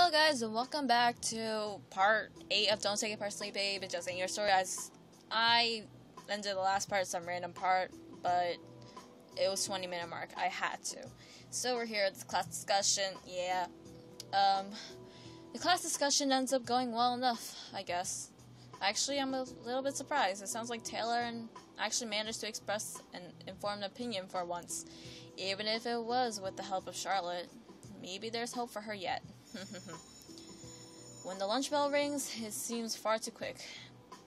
Hello guys, and welcome back to part 8 of Don't Take It Personally, Babe. It's just in your story. As I ended the last part, some random part, but it was 20-minute mark. I had to. So we're here at the class discussion. Yeah. The class discussion ends up going well enough, I guess. Actually, I'm a little bit surprised. It sounds like Taylor and actually managed to express an informed opinion for once. Even if it was with the help of Charlotte. Maybe there's hope for her yet. When the lunch bell rings, it seems far too quick.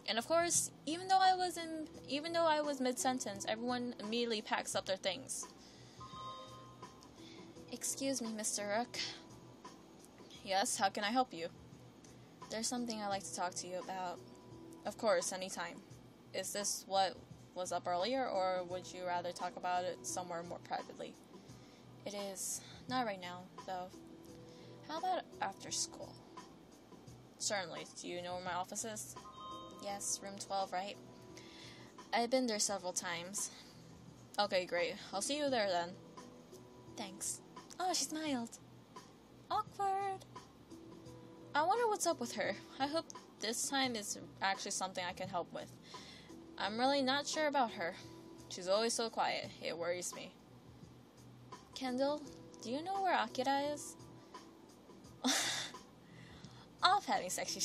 And of course, even though I was mid-sentence, everyone immediately packs up their things. Excuse me, Mr. Rook. Yes, how can I help you? There's something I'd like to talk to you about. Of course, anytime. Is this what was up earlier, or would you rather talk about it somewhere more privately? It is. Not right now, though. How about after school? Certainly. Do you know where my office is? Yes, room 12, right? I've been there several times. Okay, great. I'll see you there then. Thanks. Oh, she smiled. Awkward. I wonder what's up with her. I hope this time is actually something I can help with. I'm really not sure about her. She's always so quiet. It worries me. Kendall, do you know where Akira is? Off having sexy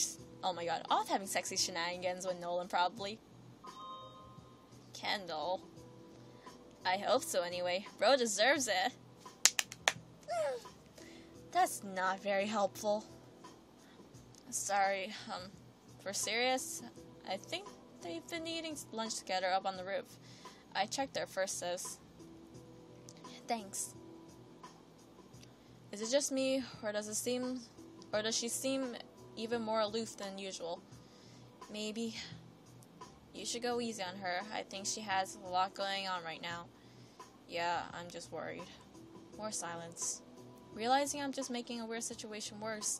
shenanigans with Nolan, probably. Kendall. I hope so anyway. Bro deserves it. That's not very helpful. Sorry, for serious, I think they've been eating lunch together up on the roof. I checked there first, sis. Thanks. Is it just me, or does she seem even more aloof than usual? Maybe. You should go easy on her. I think she has a lot going on right now. Yeah, I'm just worried. More silence. Realizing I'm just making a weird situation worse,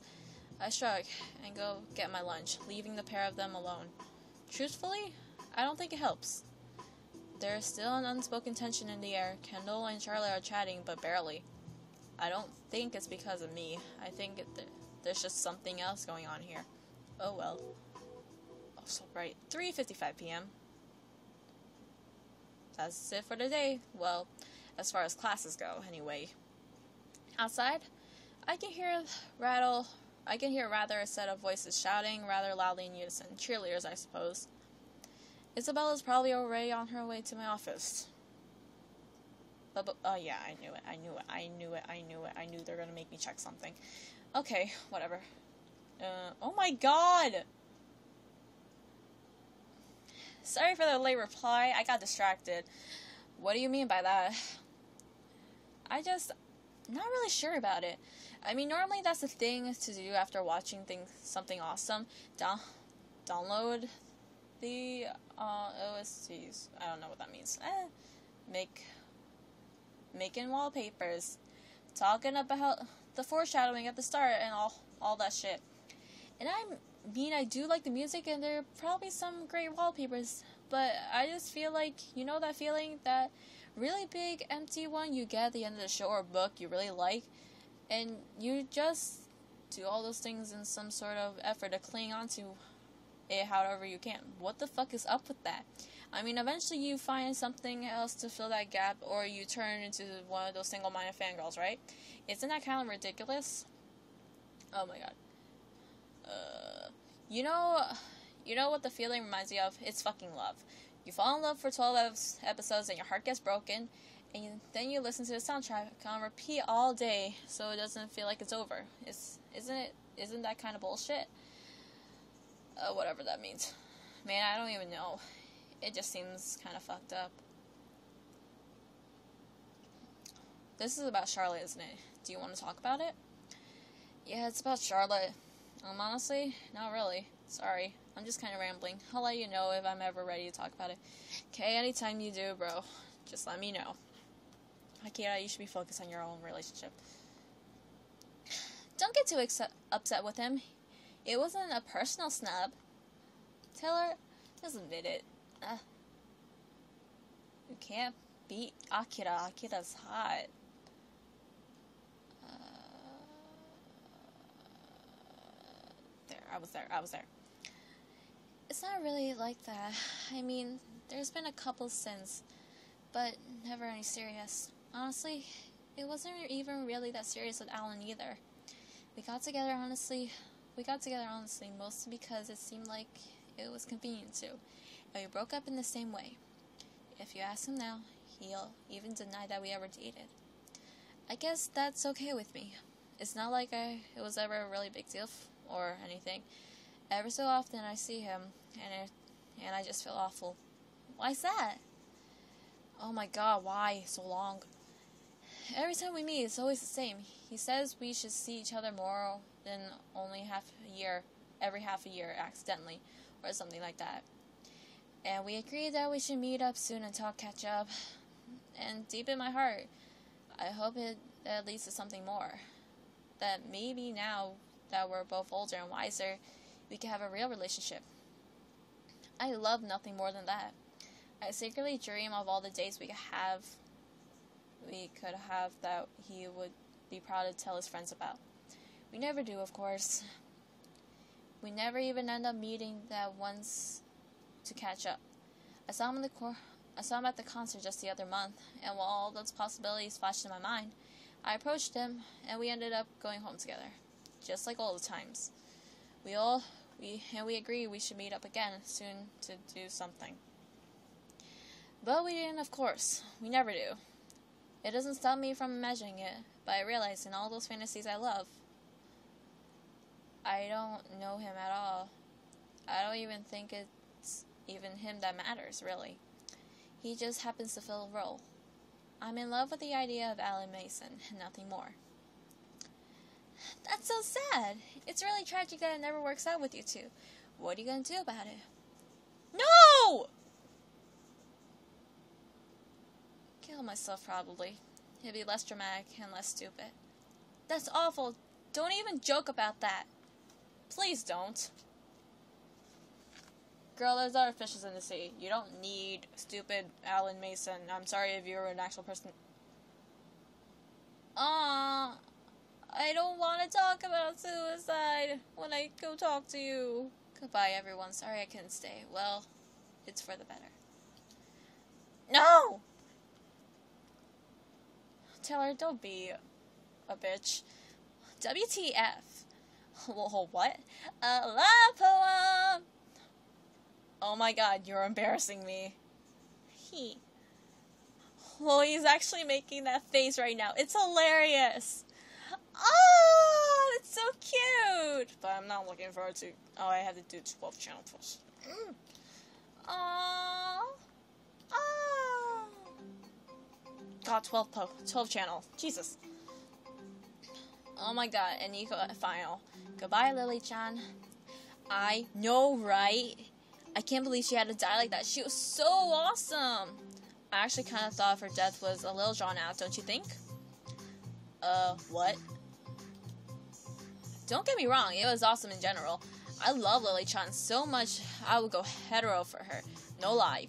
I shrug and go get my lunch, leaving the pair of them alone. Truthfully, I don't think it helps. There is still an unspoken tension in the air. Kendall and Charlotte are chatting, but barely. I don't think it's because of me. I think there's just something else going on here. Oh well. Oh, so bright. 3:55 p.m. That's it for the day. Well, as far as classes go, anyway. Outside, I can hear rather a set of voices shouting rather loudly in unison. Cheerleaders, I suppose. Isabella's probably already on her way to my office. Oh yeah, I knew they're gonna make me check something. Okay, whatever. Oh my god! Sorry for the late reply, I got distracted. What do you mean by that? Not really sure about it. I mean, normally that's the thing to do after watching something awesome. Download the OSTs. I don't know what that means. Making wallpapers, talking about the foreshadowing at the start and all that shit. And I do like the music, and there are probably some great wallpapers, but I just feel like, you know that feeling, that really big empty one you get at the end of the show or book you really like, and you just do all those things in some sort of effort to cling onto it however you can. What the fuck is up with that? I mean, eventually you find something else to fill that gap, or you turn into one of those single-minded fangirls, right? Isn't that kind of ridiculous? Oh my god. You know what the feeling reminds me of? It's fucking love. You fall in love for 12 episodes and your heart gets broken, and then you listen to the soundtrack on repeat all day so it doesn't feel like it's over. Isn't that kind of bullshit? Whatever that means. Man, I don't even know. It just seems kind of fucked up. This is about Charlotte, isn't it? Do you want to talk about it? Yeah, it's about Charlotte. Honestly, not really. Sorry. I'm just kind of rambling. I'll let you know if I'm ever ready to talk about it. Okay, anytime you do, bro. Just let me know. Akira, you should be focused on your own relationship. Don't get too upset with him. It wasn't a personal snub. Taylor, just admit it. You can't beat Akira. Akira's hot. there. It's not really like that. I mean, there's been a couple since, but never any serious. Honestly, it wasn't even really that serious with Alan either. We got together honestly mostly because it seemed like it was convenient to, and we broke up in the same way. If you ask him now, he'll even deny that we ever dated. I guess that's okay with me. It's not like it was ever a really big deal or anything. Ever so often I see him, and I just feel awful. Why's that? Oh my god, why so long? Every time we meet, it's always the same. He says we should see each other more than only every half a year, accidentally, or something like that. And we agreed that we should meet up soon and catch up. And deep in my heart, I hope that leads to something more. That maybe now that we're both older and wiser, we can have a real relationship. I love nothing more than that. I secretly dream of all the days we could have that he would be proud to tell his friends about. We never do, of course. We never even end up meeting that once to catch up. I saw him at the concert just the other month, and while all those possibilities flashed in my mind, I approached him, and we ended up going home together, just like all the times. We agreed we should meet up again soon to do something. But we didn't, of course. We never do. It doesn't stop me from imagining it, but I realize in all those fantasies I love, I don't know him at all. I don't even think it's even him that matters, really. He just happens to fill a role. I'm in love with the idea of Alan Mason, and nothing more. That's so sad. It's really tragic that it never works out with you two. What are you going to do about it? No! Kill myself, probably. It'd be less dramatic and less stupid. That's awful. Don't even joke about that. Please don't. Girl, there's other fishes in the sea. You don't need stupid Alan Mason. I'm sorry if you're an actual person. I don't want to talk about suicide when I go talk to you. Goodbye, everyone. Sorry I couldn't stay. Well, it's for the better. No! Taylor, don't be a bitch. WTF? Whoa, what? A love poem! Oh my god, you're embarrassing me. Well, he's actually making that face right now. It's hilarious. Oh, it's so cute. But I'm not looking forward to... Oh, I have to do 12 channel posts. Oh. God, 12 channel. Jesus. Oh my god, and Nico final. Goodbye, Lily-chan. I know, right? I can't believe she had to die like that. She was so awesome. I actually kind of thought her death was a little drawn out, don't you think? What? Don't get me wrong, it was awesome in general. I love Lily-chan so much, I would go hetero for her. No lie.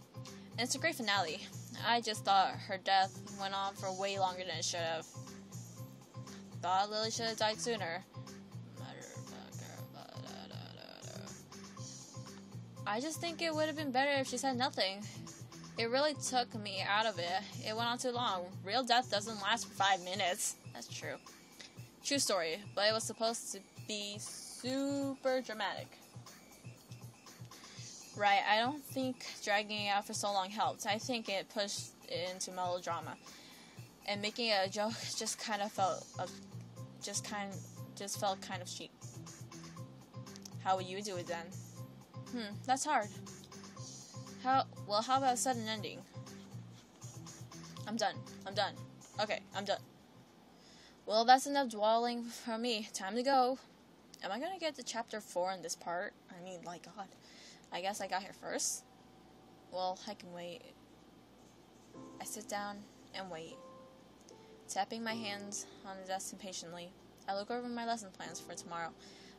And it's a great finale. I just thought her death went on for way longer than it should have. Thought Lily should have died sooner. I just think it would have been better if she said nothing. It really took me out of it. It went on too long. Real death doesn't last for 5 minutes. That's true. True story, but it was supposed to be super dramatic. Right, I don't think dragging it out for so long helped. I think it pushed it into melodrama. And making it a joke just kind of felt kind of cheap. How would you do it then? That's hard. How about a sudden ending? I'm done. Okay, I'm done. Well, that's enough dwelling from me. Time to go. Am I gonna get to chapter 4 in this part? I mean, my god. I guess I got here first. Well, I can wait. I sit down and wait, tapping my hands on the desk impatiently. I look over my lesson plans for tomorrow,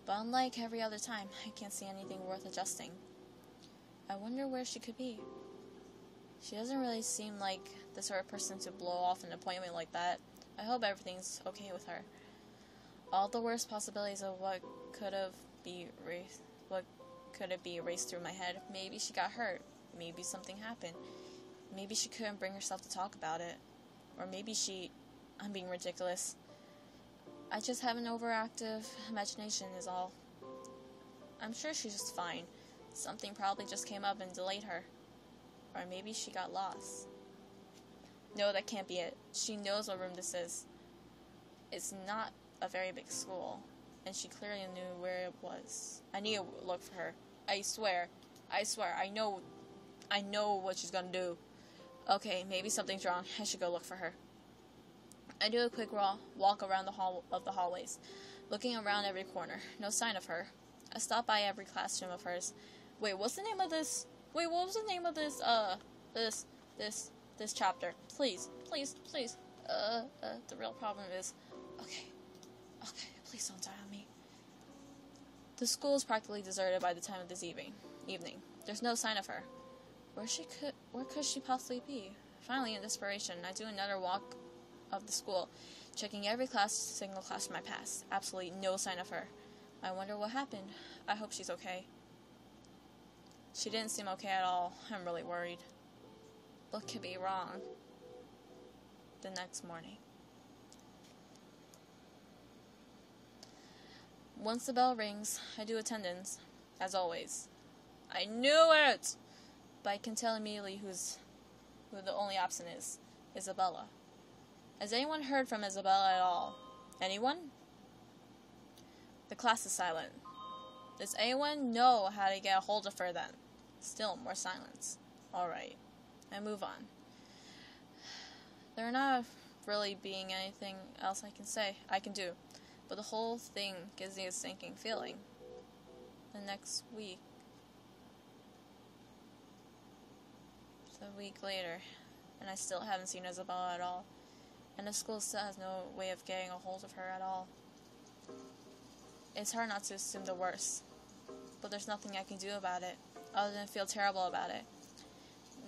but unlike every other time, I can't see anything worth adjusting. I wonder where she could be. She doesn't really seem like the sort of person to blow off an appointment like that. I hope everything's okay with her. All the worst possibilities of what could have erased through my head? Maybe she got hurt. Maybe something happened. Maybe she couldn't bring herself to talk about it. Or maybe I'm being ridiculous. I just have an overactive imagination is all. I'm sure she's just fine. Something probably just came up and delayed her. Or maybe she got lost. No, that can't be it. She knows what room this is. It's not a very big school, and she clearly knew where it was. I need to look for her. I swear, I know what she's gonna do. Okay, maybe something's wrong. I should go look for her. I do a quick walk around the hallways, looking around every corner. No sign of her. I stop by every classroom of hers. Wait, what's the name of this? Wait, what was the name of this? This chapter. Please. The real problem is, okay, please don't die on me. The school is practically deserted by the time of this evening. There's no sign of her. Where could she possibly be? Finally, in desperation, I do another walk of the school, checking every single classroom I pass. Absolutely no sign of her. I wonder what happened. I hope she's okay. She didn't seem okay at all. I'm really worried. What could be wrong? The next morning. Once the bell rings, I do attendance, as always. I knew it! But I can tell immediately who the only absent is. Isabella. Has anyone heard from Isabella at all? Anyone? The class is silent. Does anyone know how to get a hold of her then? Still more silence. Alright. I move on. There not really being anything else I can do. But the whole thing gives me a sinking feeling. The next week. It's a week later, and I still haven't seen Isabella at all. And the school still has no way of getting a hold of her at all. It's hard not to assume the worst. But there's nothing I can do about it, other than feel terrible about it.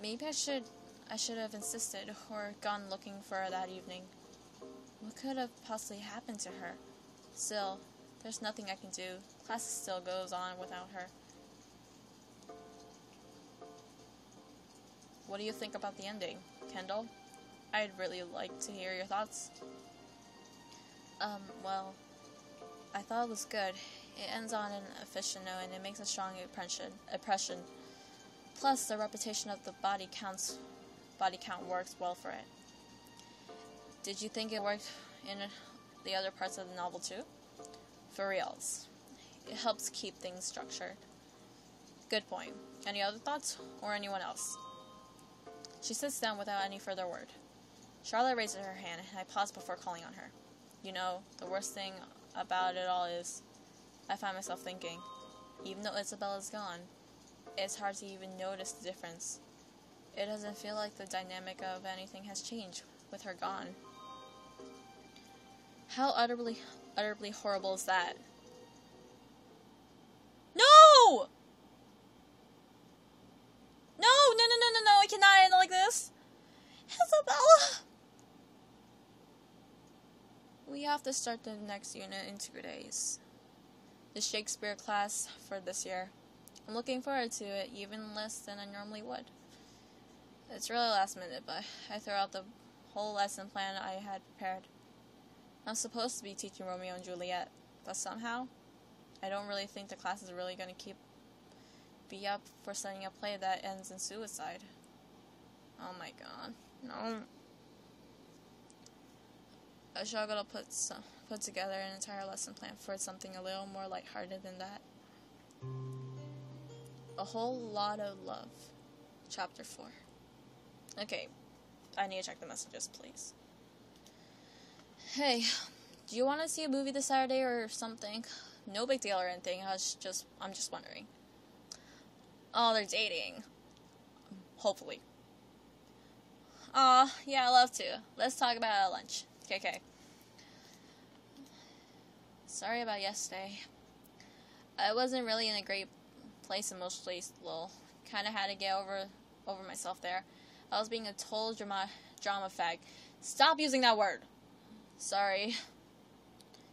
Maybe I should have insisted, or gone looking for her that evening. What could have possibly happened to her? Still, there's nothing I can do. Class still goes on without her. What do you think about the ending, Kendall? I'd really like to hear your thoughts. Well, I thought it was good. It ends on an efficient note, and it makes a strong impression. Plus, the repetition of the body count works well for it. Did you think it worked in the other parts of the novel too? For reals. It helps keep things structured. Good point. Any other thoughts? Or anyone else? She sits down without any further word. Charlotte raises her hand, and I pause before calling on her. You know, the worst thing about it all is, I find myself thinking, even though Isabella's gone, it's hard to even notice the difference. It doesn't feel like the dynamic of anything has changed with her gone. How utterly horrible is that? No! No, I cannot end like this. Isabella! We have to start the next unit in 2 days. The Shakespeare class for this year. I'm looking forward to it even less than I normally would. It's really last minute, but I threw out the whole lesson plan I had prepared. I'm supposed to be teaching Romeo and Juliet, but somehow, I don't really think the class is really going to be up for studying a play that ends in suicide. Oh my god, no. I struggle to put together an entire lesson plan for something a little more lighthearted than that. A Whole Lot of Love, Chapter 4. Okay, I need to check the messages, please. Hey, do you want to see a movie this Saturday or something? No big deal or anything, I'm just wondering. Oh, they're dating. Hopefully. Aw, yeah, I love to. Let's talk about it at lunch. Okay. Sorry about yesterday. I wasn't really in a great place emotionally, kinda had to get over myself there. I was being a total drama fag. Stop using that word! Sorry.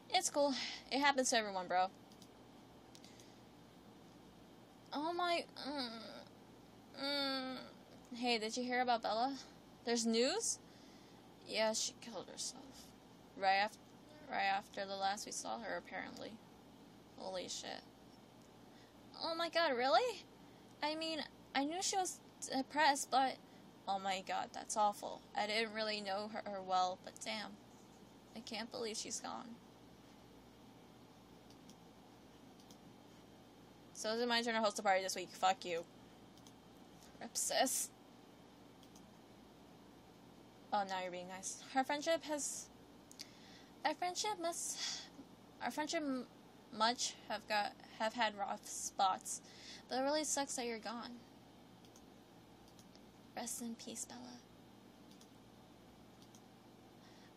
It's cool. It happens to everyone, bro. Oh my... Hey, did you hear about Bella? There's news? Yeah, she killed herself. Right after the last we saw her, apparently. Holy shit. Oh my god, really? I mean, I knew she was depressed, but... Oh my god, that's awful. I didn't really know her well, but damn. I can't believe she's gone. So is it my turn to host a party this week? Fuck you. Rip, sis. Oh, now you're being nice. Our friendship much have had rough spots, but it really sucks that you're gone. Rest in peace, Bella.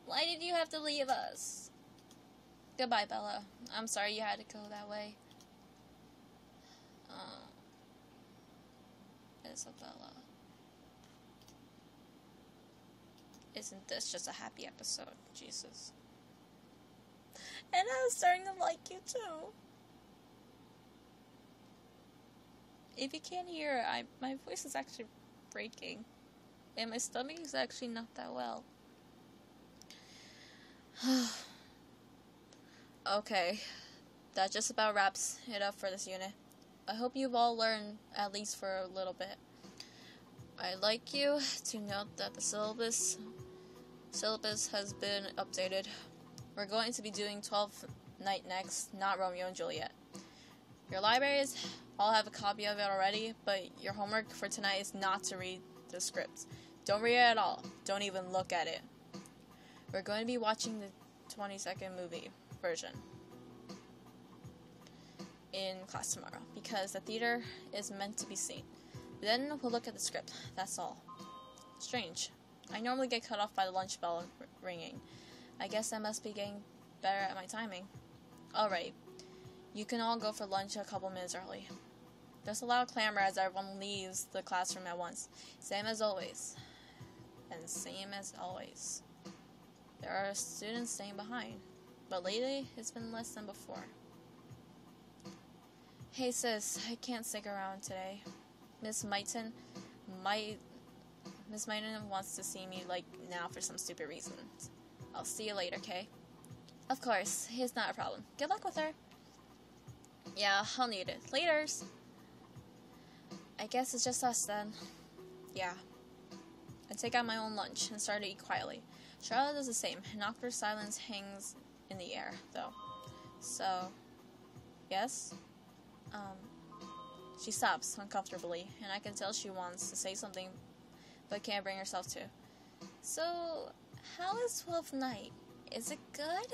Why did you have to leave us? Goodbye, Bella. I'm sorry you had to go that way. Isabella. Isn't this just a happy episode? Jesus. And I was starting to like you too. If you can't hear, my voice is actually breaking. And my stomach is actually not that well. Okay. That just about wraps it up for this unit. I hope you've all learned at least for a little bit. I'd like you to note that the syllabus has been updated. We're going to be doing 12th Night next, not Romeo and Juliet. Your libraries all have a copy of it already, but your homework for tonight is not to read the script. Don't read it at all. Don't even look at it. We're going to be watching the 20-second movie version in class tomorrow, because the theater is meant to be seen. Then we'll look at the script. That's all. Strange. I normally get cut off by the lunch bell ringing. I guess I must be getting better at my timing. Alright. You can all go for lunch a couple minutes early. There's a loud clamor as everyone leaves the classroom at once. Same as always. And same as always. There are students staying behind, but lately it's been less than before. Hey sis, I can't stick around today. Miss Mighton wants to see me, like, now for some stupid reason. I'll see you later, okay? Of course, it's not a problem. Good luck with her. Yeah, I'll need it. Laters! I guess it's just us then. Yeah. I take out my own lunch and start to eat quietly. Charlotte does the same. An awkward silence hangs in the air, though. So, yes? She stops uncomfortably, and I can tell she wants to say something, but can't bring herself to. So, how is 12th Night? Is it good?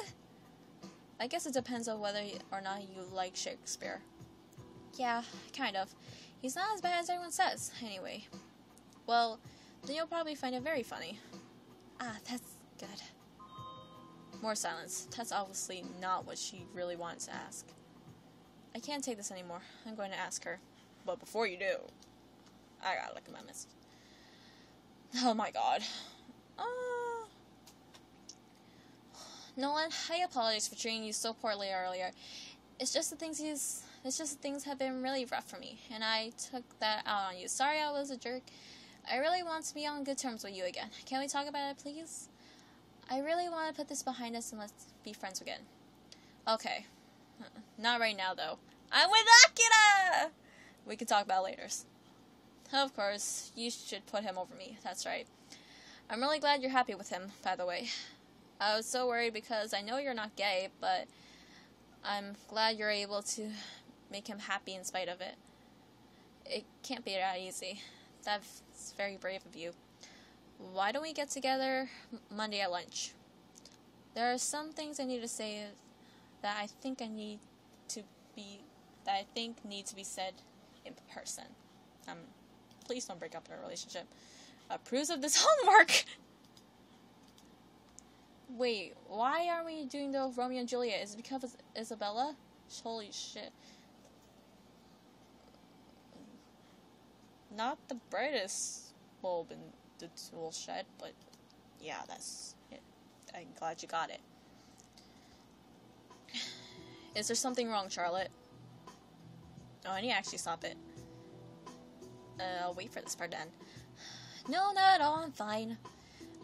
I guess it depends on whether or not you like Shakespeare. Yeah, kind of. He's not as bad as everyone says, anyway. Well, then you'll probably find it very funny. Ah, that's good. More silence. That's obviously not what she really wanted to ask. I can't take this anymore. I'm going to ask her. But before you do, I gotta look at my message. Oh my god. Nolan, I apologize for treating you so poorly earlier. It's just the things have been really rough for me, and I took that out on you. Sorry I was a jerk. I really want to be on good terms with you again. Can we talk about it, please? I really want to put this behind us and let's be friends again. Okay. Not right now, though. I'm with Akira! We can talk about it later. Of course, you should put him over me. That's right. I'm really glad you're happy with him, by the way. I was so worried because I know you're not gay, but I'm glad you're able to make him happy in spite of it. It can't be that easy. That's very brave of you. Why don't we get together Monday at lunch? There are some things I need to say that I think need to be said in person. Please don't break up our relationship. Approves of this homework. Wait, why are we doing the Romeo and Juliet? Is it because of Isabella? Holy shit. Not the brightest bulb in the tool shed, but yeah, that's it. I'm glad you got it. Is there something wrong, Charlotte? Oh, I need to actually stop it. I'll wait for this part then. No, not at all, I'm fine.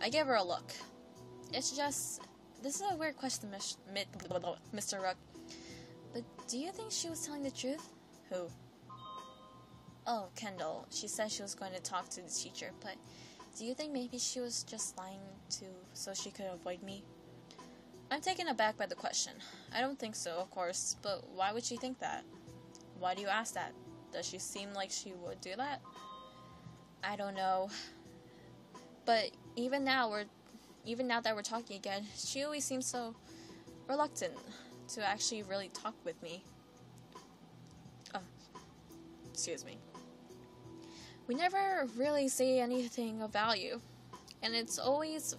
I give her a look. It's just... This is a weird question, Mr. Rook. But do you think she was telling the truth? Who? Oh, Kendall. She said she was going to talk to the teacher, but do you think maybe she was just lying so she could avoid me? I'm taken aback by the question. I don't think so, of course, but why would she think that? Why do you ask that? Does she seem like she would do that? I don't know. But even now that we're talking again, she always seems so reluctant to actually really talk with me. Oh, excuse me. We never really say anything of value, and it always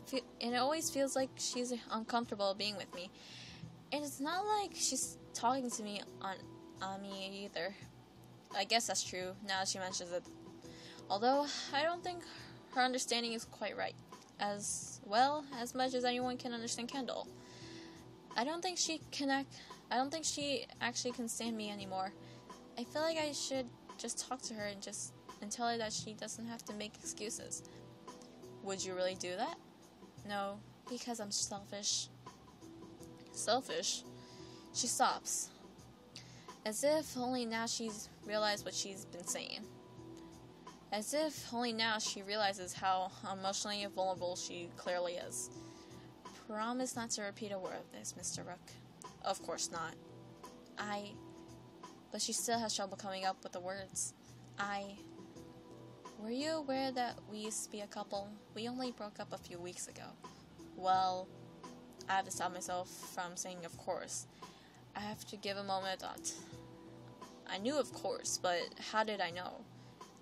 feels like she's uncomfortable being with me. And it's not like she's talking to me on me either. I guess that's true now that she mentions it. Although I don't think her understanding is quite right. As well as much as anyone can understand Kendall. I don't think she actually can stand me anymore. I feel like I should just talk to her and tell her that she doesn't have to make excuses. Would you really do that? No, because I'm selfish. Selfish? She stops. As if only now she's realized what she's been saying. As if only now she realizes how emotionally vulnerable she clearly is. Promise not to repeat a word of this, Mr. Rook. Of course not. But she still has trouble coming up with the words. Were you aware that we used to be a couple? We only broke up a few weeks ago. Well, I have to stop myself from saying of course. I have to give a moment of thought. I knew of course, but how did I know?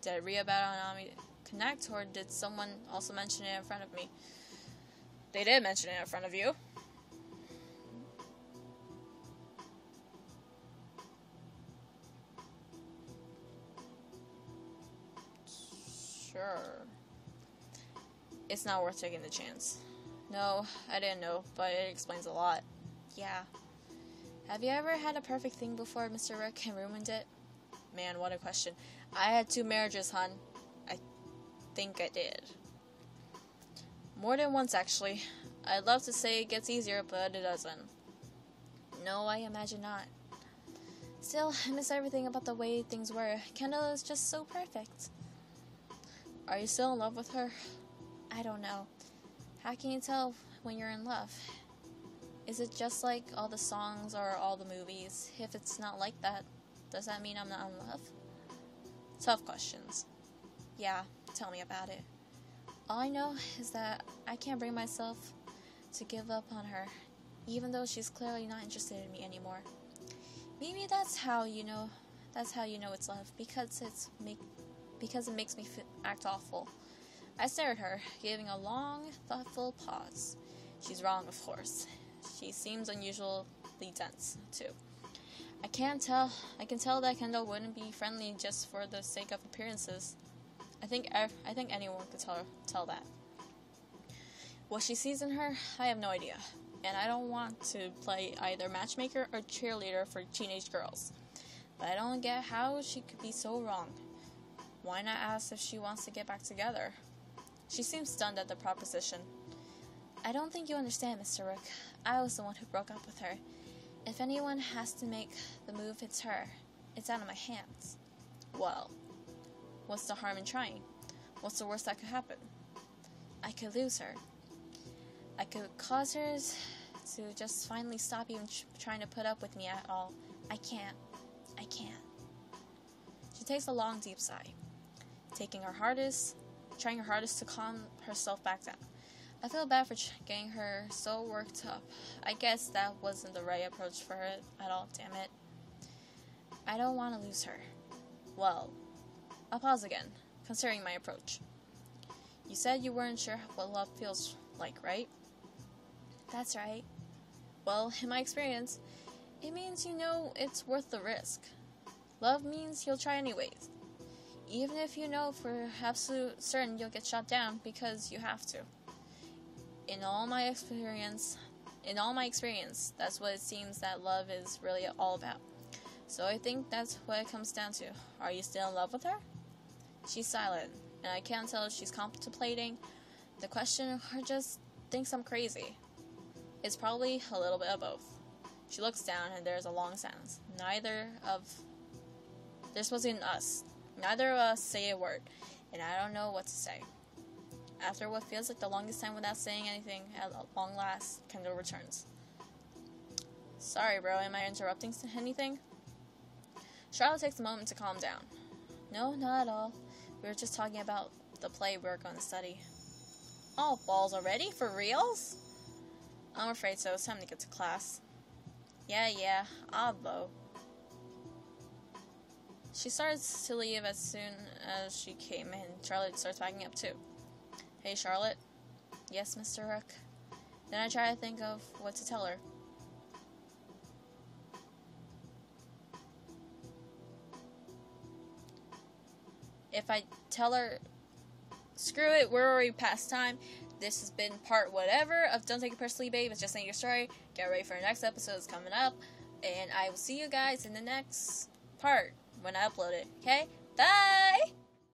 Did I read about it on Ami Connect, or did someone also mention it in front of me? They did mention it in front of you. Sure. It's not worth taking the chance. No, I didn't know, but it explains a lot. Yeah. Have you ever had a perfect thing before, Mr. Rick, and ruined it? Man, what a question. I had 2 marriages, hon. I think I did. More than once, actually. I'd love to say it gets easier, but it doesn't. No, I imagine not. Still, I miss everything about the way things were. Kendall is just so perfect. Are you still in love with her? I don't know. How can you tell when you're in love? Is it just like all the songs or all the movies? If it's not like that, does that mean I'm not in love? Tough questions. Yeah, tell me about it. All I know is that I can't bring myself to give up on her, even though she's clearly not interested in me anymore. Maybe that's how you know it's love, because it makes me act awful. I stare at her, giving a long, thoughtful pause. She's wrong, of course. She seems unusually dense, too. I can tell that Kendall wouldn't be friendly just for the sake of appearances. I think anyone could tell that. What she sees in her, I have no idea, and I don't want to play either matchmaker or cheerleader for teenage girls. But I don't get how she could be so wrong. Why not ask if she wants to get back together? She seems stunned at the proposition. I don't think you understand, Mr. Rook. I was the one who broke up with her. If anyone has to make the move, it's her. It's out of my hands. Well, what's the harm in trying? What's the worst that could happen? I could lose her. I could cause her to just finally stop even trying to put up with me at all. I can't. She takes a long, deep sigh, trying her hardest to calm herself back down. I feel bad for getting her so worked up. I guess that wasn't the right approach for her at all, damn it. I don't want to lose her. Well, I'll pause again, considering my approach. You said you weren't sure what love feels like, right? That's right. Well, in my experience, it means you know it's worth the risk. Love means you'll try anyways, even if you know for absolute certain you'll get shot down because you have to. In all my experience, that's what it seems that love is really all about. So I think that's what it comes down to. Are you still in love with her? She's silent, and I can't tell if she's contemplating the question or just thinks I'm crazy. It's probably a little bit of both. She looks down, and there's a long silence. This wasn't us. Neither of us say a word, and I don't know what to say. After what feels like the longest time without saying anything, at long last, Kendall returns. Sorry, bro, am I interrupting anything? Charlotte takes a moment to calm down. No, not at all. We were just talking about the play we were going to study. Oh, balls already? For reals? I'm afraid so. It's time to get to class. Yeah, I'll go. She starts to leave as soon as she came in. Charlotte starts packing up too. Hey, Charlotte. Yes, Mr. Rook. Then I try to think of what to tell her. If I tell her, screw it, we're already past time. This has been part whatever of Don't Take It Personally, Babe. It's just not your story. Get ready for the next episode. It's coming up. And I will see you guys in the next part when I upload it. Okay? Bye!